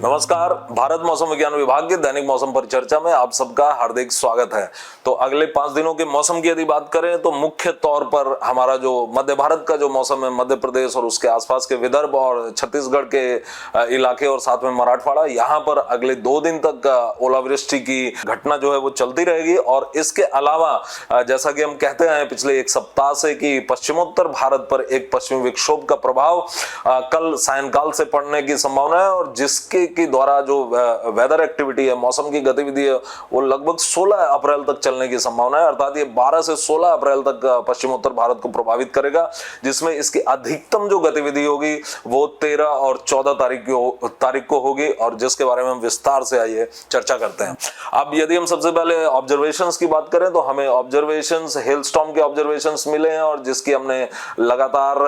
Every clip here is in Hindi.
नमस्कार। भारत मौसम विज्ञान विभाग के दैनिक मौसम परिचर्चा में आप सबका हार्दिक स्वागत है। तो अगले 5 दिनों के मौसम की यदि बात करें तो मुख्य तौर पर हमारा जो मध्य भारत का जो मौसम है, मध्य प्रदेश और उसके आसपास के विदर्भ और छत्तीसगढ़ के इलाके और साथ में मराठवाड़ा, यहाँ पर अगले 2 दिन तक ओलावृष्टि की घटना जो है वो चलती रहेगी। और इसके अलावा जैसा कि हम कहते हैं पिछले एक सप्ताह से कि पश्चिमोत्तर भारत पर एक पश्चिमी विक्षोभ का प्रभाव कल सायंकाल से पड़ने की संभावना है, और जिसके के द्वारा जो वेदर एक्टिविटी है, मौसम की गतिविधि है, वो लगभग 16 अप्रैल तक चलने की संभावना है। अर्थात ये 12 से 16 अप्रैल तक पश्चिमोत्तर भारत को प्रभावित करेगा, जिसमें इसकी अधिकतम जो गतिविधि होगी वो 13 और 14 तारीख को होगी, और जिसके बारे में हम विस्तार से आइए चर्चा करते हैं। अब यदि हम सबसे पहले ऑब्जर्वेशंस की बात करें तो हमें ऑब्जर्वेशंस, हेलस्टॉर्म के ऑब्जर्वेशंस मिले हैं, और जिसकी हमने लगातार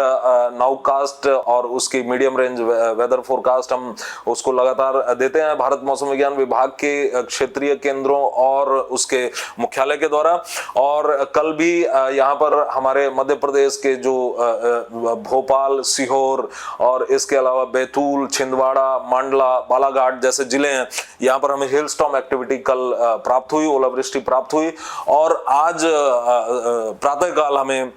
नाउकास्ट और उसकी मीडियम रेंज वेदर फोरकास्ट हम उसको लगातार देते हैं भारत मौसम विज्ञान विभाग के क्षेत्रीय केंद्रों और उसके मुख्यालय के द्वारा। और कल भी यहाँ पर हमारे मध्य प्रदेश के जो भोपाल, सीहोर और इसके अलावा बैतूल, छिंदवाड़ा, मंडला, बालाघाट जैसे जिले हैं, यहाँ पर हमें हेल स्टॉर्म एक्टिविटी कल प्राप्त हुई, ओलावृष्टि प्राप्त हुई। और आज प्रातःकाल हमें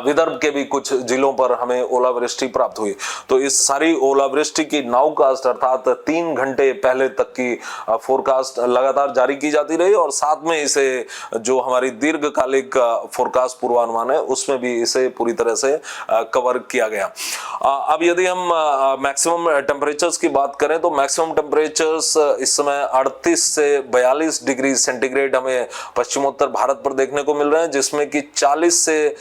विदर्भ के भी कुछ जिलों पर हमें ओलावृष्टि प्राप्त हुई। तो इस सारी ओलावृष्टि की नाउकास्ट अर्थात 3 घंटे पहले तक की फोरकास्ट लगातार जारी की जाती रही, और साथ में इसे जो हमारी दीर्घकालिक फोरकास्ट पूर्वानुमान है उसमें भी इसे पूरी तरह से कवर किया गया। अब यदि हम मैक्सिमम टेम्परेचर्स की बात करें तो मैक्सिमम टेम्परेचर्स इस समय 38 से 42 डिग्री सेंटीग्रेड हमें पश्चिमोत्तर भारत पर देखने को मिल रहे हैं, जिसमें कि 40 से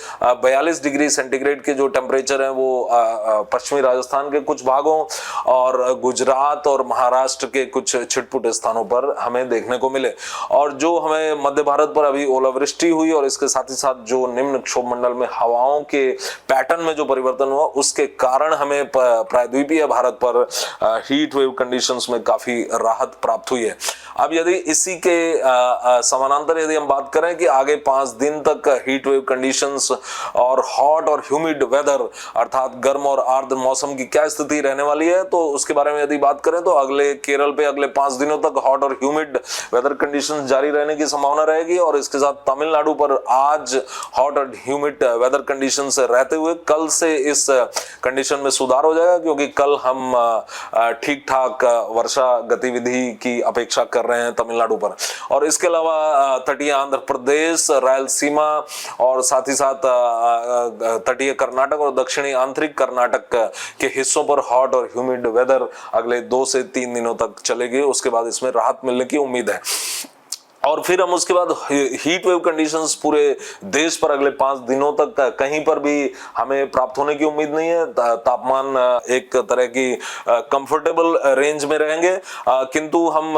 42 डिग्री सेंटीग्रेड के जो टेम्परेचर हैं वो पश्चिमी राजस्थान के कुछ भागों और गुजरात और महाराष्ट्र के कुछ छिटपुट स्थानों पर हमें देखने को मिले। और जो हमें मध्य भारत पर अभी ओलावृष्टि हुई और इसके साथ ही साथ जो निम्न क्षोभ मंडल में हवाओं के पैटर्न में जो परिवर्तन हुआ, उसके कारण हमें प्रायद्वीपीय भारत पर हीट वेव कंडीशंस में काफी राहत प्राप्त हुई है। अब यदि इसी के समानांतर यदि हम बात करें कि आगे 5 दिन तक हीट वेव कंडीशंस और हॉट और ह्यूमिड वेदर अर्थात गर्म और आर्द्र मौसम की क्या स्थिति रहने वाली है, तो उसके बारे में यदि बात करें तो अगले केरल पे अगले 5 दिनों तक हॉट और ह्यूमिड वेदर कंडीशंस जारी रहने की संभावना रहेगी। और इसके साथ तमिलनाडु पर आज हॉट और ह्यूमिड वेदर कंडीशंस रहते हुए कल से इस कंडीशन में सुधार हो जाएगा, क्योंकि कल हम ठीक ठाक वर्षा गतिविधि की अपेक्षा कर रहे हैं तमिलनाडु पर। और इसके अलावा तटीय आंध्र प्रदेश, रायलसीमा और साथ ही साथ तटीय कर्नाटक और दक्षिणी आंतरिक कर्नाटक के हिस्सों पर हॉट और ह्यूमिड वेदर अगले 2 से 3 दिनों तक चलेगी। उसके बाद इसमें राहत मिलने की उम्मीद है। और फिर हम उसके बाद हीट वेव कंडीशंस पूरे देश पर अगले 5 दिनों तक कहीं पर भी हमें प्राप्त होने की उम्मीद नहीं है। तापमान एक तरह की कंफर्टेबल रेंज में रहेंगे, किंतु हम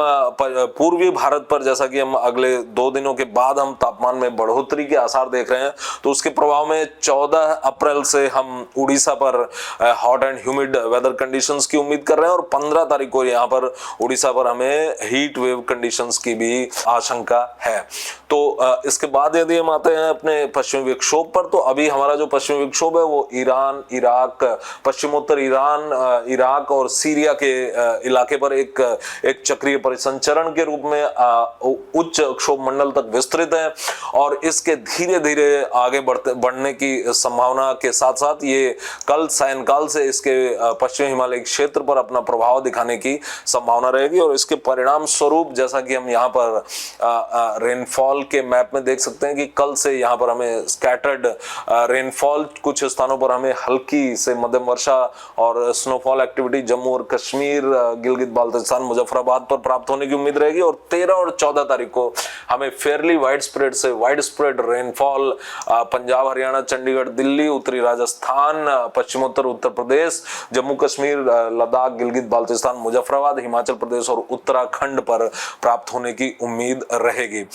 पूर्वी भारत पर जैसा कि हम अगले 2 दिनों के बाद हम तापमान में बढ़ोतरी के आसार देख रहे हैं, तो उसके प्रभाव में 14 अप्रैल से हम उड़ीसा पर hot and humid weather conditions की उम्मीद कर रहे हैं, और 15 तारीख को यहाँ पर उड़ीसा पर हमें हीट वेव कंडीशंस की भी आशंका है। तो इसके बाद यदि हम आते हैं अपने पश्चिमी विक्षोभ पर, तो अभी हमारा जो पश्चिमी विक्षोभ है वो ईरान, इराक, पश्चिमोत्तर ईरान, इराक और सीरिया के इलाके पर एक चक्रीय परिसंचरण के रूप में उच्च क्षोभ मंडल तक विस्तृत है। और इसके धीरे धीरे आगे बढ़ने की संभावना के साथ साथ ये कल सायंकाल से इसके पश्चिमी हिमालय क्षेत्र पर अपना प्रभाव दिखाने की संभावना रहेगी। और इसके परिणाम स्वरूप जैसा कि हम यहाँ पर रेनफॉल के मैप में देख सकते हैं कि कल से यहाँ पर हमें स्कैटर्ड रेनफॉल, कुछ स्थानों पर हमें हल्की से मध्यम वर्षा और स्नोफॉल एक्टिविटी जम्मू और कश्मीर, गिलगित बाल्टिस्तान, मुजफ्फराबाद पर प्राप्त होने की उम्मीद रहेगी। और 13 और 14 तारीख को हमें फेयरली वाइड स्प्रेड से wide spread rainfall Punjab, Haryana, Chandigarh, Delhi, उत्तरी राजस्थान, पश्चिमोत्तर उत्तर प्रदेश, जम्मू कश्मीर, लद्दाख, गिलगित बाल्टिस्तान, मुजफ्फराबाद, हिमाचल प्रदेश और उत्तराखंड पर प्राप्त होने की उम्मीद रहेगी।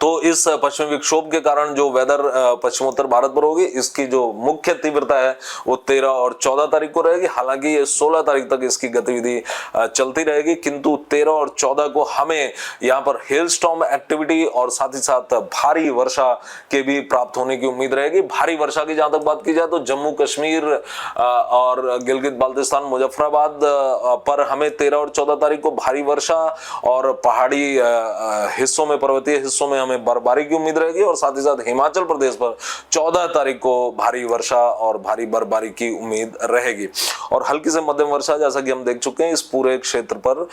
तो इस पश्चिमी विक्षोभ के कारण जो वेदर पश्चिमोत्तर भारत पर होगी, इसकी जो मुख्य तीव्रता है वो 13 और 14 तारीख को रहेगी। हालांकि ये 16 तारीख तक इसकी गतिविधि चलती रहेगी, किंतु 13 और 14 को हमें यहाँ पर हेल स्टॉर्म एक्टिविटी और साथ ही साथ भारी वर्षा के भी प्राप्त होने की उम्मीद रहेगी। भारी वर्षा की जहां तक बात की जाए तो जम्मू कश्मीर और गिलगित बाल्टिस्तान मुजफ्फराबाद पर हमें 13 और 14 तारीख को भारी वर्षा और पहाड़ी हिस्सों में, पर्वतीय हिस्सों में हमें बर्फबारी की उम्मीद रहेगी। और साथ ही साथ हिमाचल प्रदेश पर 14 तारीख को भारी वर्षा और भारी बर्फबारी की उम्मीद रहेगी। और हल्की से मध्यम वर्षा, जैसा कि हम देख चुके हैं, इस पूरे क्षेत्र पर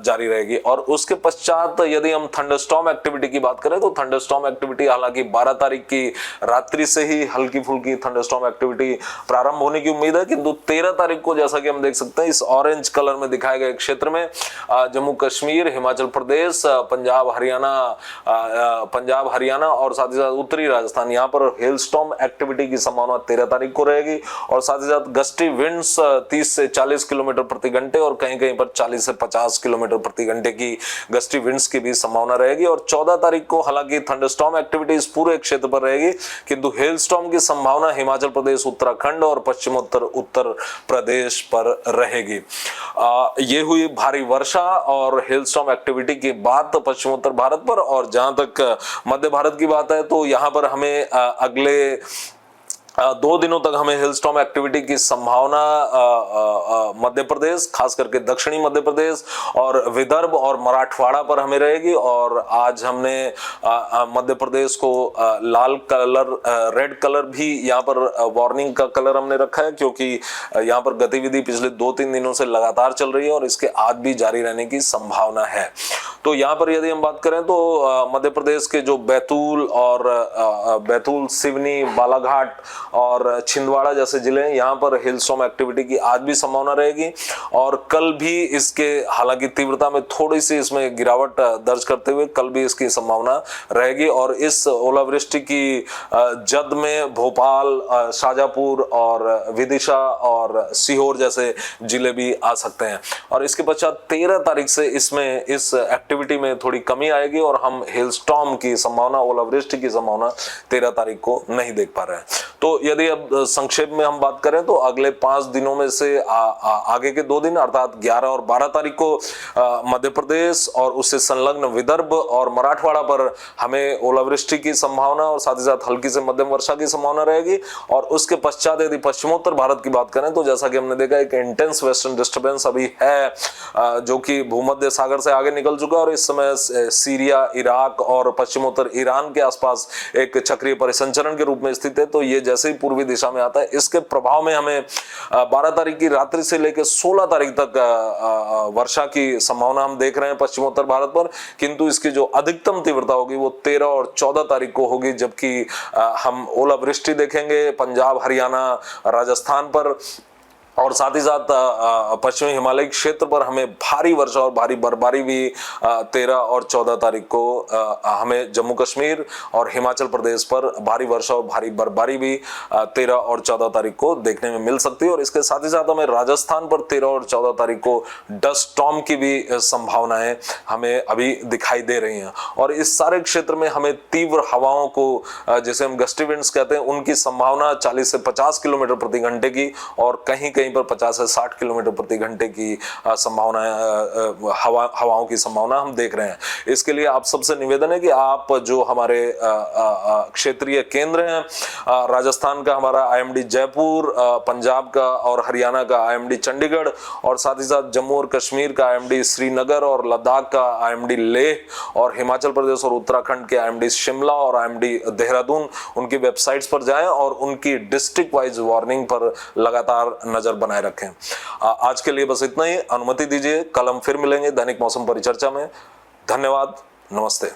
जारी रहेगी। और उसके पश्चात यदि हम थंडरस्टॉर्म एक्टिविटी की बात करें तो थंडरस्टॉर्म एक्टिविटी हालांकि 12 तारीख की रात्रि से ही हल्की फुल्की थंडरस्टॉर्म एक्टिविटी प्रारंभ होने की उम्मीद है, किंतु 13 तारीख को जैसा कि हम देख सकते हैं इस ऑरेंज कलर में दिखाए गए क्षेत्र में जम्मू कश्मीर, हिमाचल प्रदेश, पंजाब हरियाणा और साथ ही साथ उत्तरी राजस्थान, यहाँ पर हेल स्टॉर्म एक्टिविटी की संभावना 13 तारीख को रहेगी। और साथ ही साथ गस्टी विंड्स 30 से 40 किलोमीटर प्रति घंटे और कहीं कहीं पर 40 से 50 किलोमीटर प्रति घंटे की गस्टी विंड्स की भी संभावना रहेगी। और 14 तारीख को हालांकि थंडरस्टॉर्म एक्टिविटी इस पूरे क्षेत्र पर रहेगी, किंतु हेल स्टॉर्म की संभावना हिमाचल प्रदेश, उत्तराखंड और पश्चिमोत्तर उत्तर प्रदेश पर रहेगी। ये हुई भारी वर्षा और हेल स्टॉर्म एक्टिविटी की बात पश्चिमोत्तर भारत पर। और जहां तक मध्य भारत की बात है तो यहां पर हमें अगले 2 दिनों तक हमें हिल स्टॉर्म एक्टिविटी की संभावना मध्य प्रदेश, खास करके दक्षिणी मध्य प्रदेश और विदर्भ और मराठवाड़ा पर हमें रहेगी। और आज हमने मध्य प्रदेश को लाल कलर, रेड कलर भी यहाँ पर वार्निंग का कलर हमने रखा है, क्योंकि यहाँ पर गतिविधि पिछले 2-3 दिनों से लगातार चल रही है और इसके आज भी जारी रहने की संभावना है। तो यहाँ पर यदि हम बात करें तो मध्य प्रदेश के जो बैतूल, सिवनी, बालाघाट और छिंदवाड़ा जैसे जिले हैं, यहाँ पर हिल स्टॉर्म एक्टिविटी की आज भी संभावना रहेगी। और कल भी इसके हालांकि तीव्रता में थोड़ी सी इसमें गिरावट दर्ज करते हुए कल भी इसकी संभावना रहेगी। और इस ओलावृष्टि की जद में भोपाल, शाजापुर और विदिशा और सीहोर जैसे जिले भी आ सकते हैं। और इसके पश्चात 13 तारीख से इसमें इस एक्टिविटी में थोड़ी कमी आएगी और हम हेल स्टॉर्म की संभावना, ओलावृष्टि की संभावना 13 तारीख को नहीं देख पा रहे हैं। तो यदि अब संक्षेप में हम बात करें तो अगले 5 दिनों में से आगे के 2 दिन अर्थात 11 और 12 तारीख को मध्य प्रदेश और उससे संलग्न विदर्भ और मराठवाड़ा पर हमें ओलावृष्टि की संभावना और साथ ही साथ हल्की से मध्यम वर्षा की संभावना रहेगी। और उसके पश्चात यदि पश्चिमोत्तर भारत की बात करें तो जैसा कि हमने देखा एक इंटेंस वेस्टर्न डिस्टर्बेंस अभी है जो कि भूमध्य सागर से आगे निकल चुका है और इस समय सीरिया, इराक और पश्चिमोत्तर ईरान के आसपास एक चक्रीय परिसंचरण के रूप में स्थित है। तो ये जैसे ही पूर्वी दिशा में आता है, इसके प्रभाव में हमें 12 तारीख की रात्रि से लेकर 16 तारीख तक वर्षा की संभावना हम देख रहे हैं पश्चिमोत्तर भारत पर, किंतु इसकी जो अधिकतम तीव्रता होगी वो 13 और 14 तारीख को होगी, जबकि हम ओलावृष्टि देखेंगे पंजाब, हरियाणा, राजस्थान पर और साथ ही साथ पश्चिमी हिमालय क्षेत्र पर हमें भारी वर्षा और भारी बर्फबारी भी 13 और 14 तारीख को हमें जम्मू कश्मीर और हिमाचल प्रदेश पर भारी वर्षा और भारी बर्फबारी भी 13 और 14 तारीख को देखने में मिल सकती है। और इसके साथ ही साथ हमें राजस्थान पर 13 और 14 तारीख को डस्ट स्टॉर्म की भी संभावनाएं हमें अभी दिखाई दे रही हैं। और इस सारे क्षेत्र में हमें तीव्र हवाओं को, जैसे हम गस्टी विंड्स कहते हैं, उनकी संभावना 40 से 50 किलोमीटर प्रति घंटे की और कहीं कहीं पर 50 से 60 किलोमीटर प्रति घंटे की संभावना, हवाओं की संभावना हम देख रहे हैं। इसके लिए आप सबसे निवेदन है कि आप जो हमारे क्षेत्रीय केंद्र हैं, राजस्थान का हमारा आईएमडी जयपुर, पंजाब का और हरियाणा का आईएमडी चंडीगढ़ और साथ ही साथ जम्मू और कश्मीर का आईएमडी श्रीनगर और लद्दाख का आईएमडी लेह और हिमाचल प्रदेश और उत्तराखंड के आईएमडी शिमला और आईएमडी देहरादून, उनकी वेबसाइट्स पर जाएं और उनकी डिस्ट्रिक्ट वाइज वार्निंग पर लगातार नजर बनाए रखें। आज के लिए बस इतना ही। अनुमति दीजिए, कल हम फिर मिलेंगे दैनिक मौसम परिचर्चा में। धन्यवाद, नमस्ते।